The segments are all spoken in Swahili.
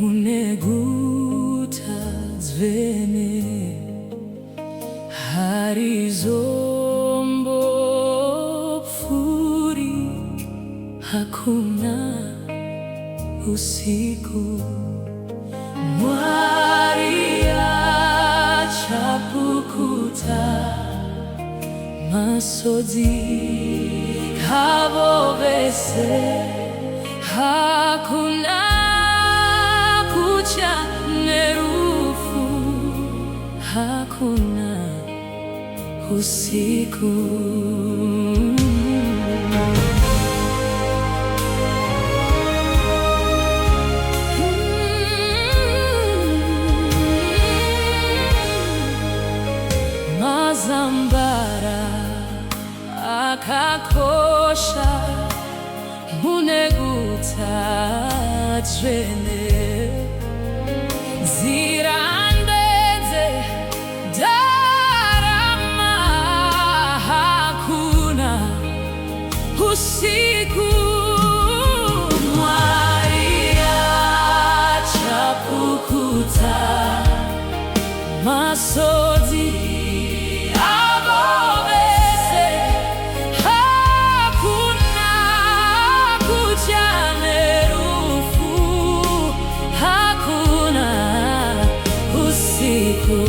Uneguta zvene harizombo pfuri, hakuna usiku. Mwari achapukuta masodzi avo vese, hakuna kucha nerufu, hakuna usiku. Mazambara akakosha muneguta dzvene, zirandedze darama, hakuna usiku. Mwari achapukuta masodzi avo vese, hakuna kucha nerufu, hakuna usiku.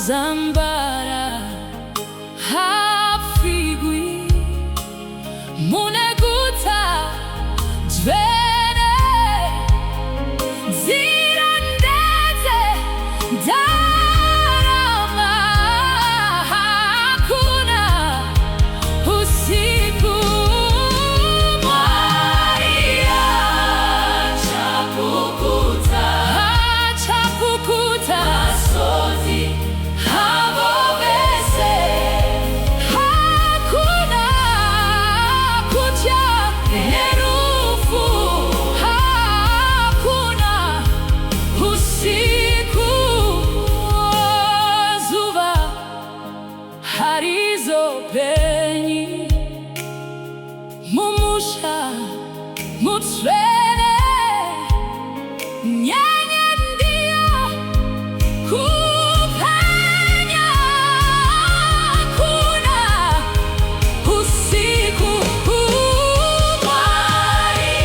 Mazambara hapfigwi muneguta dzvene, zirandedze darama, hakuna usiku. Mwari achapukuta masodzi avo vese, hakuna kucha nerufu, hakuna usiku. Zuva harizopenyi mumusha mutsvene, nyenye ndiyo kupenya, hakuna usiku. Mwari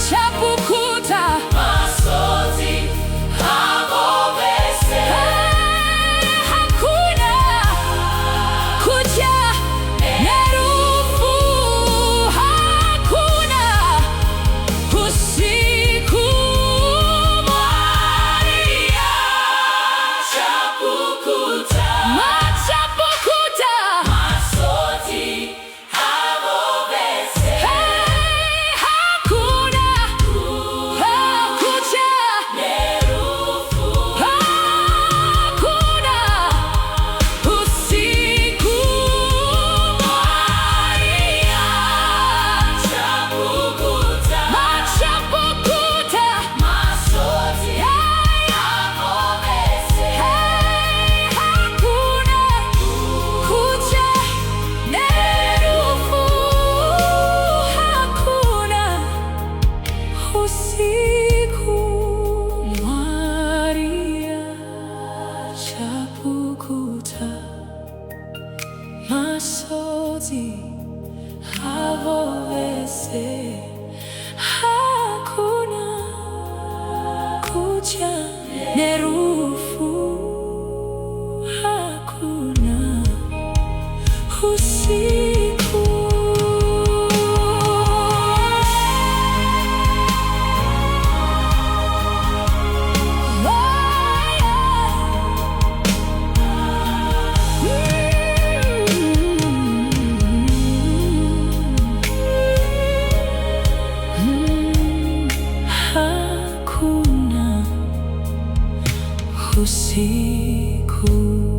achapukuta masodzi avo vese, hakuna usiku.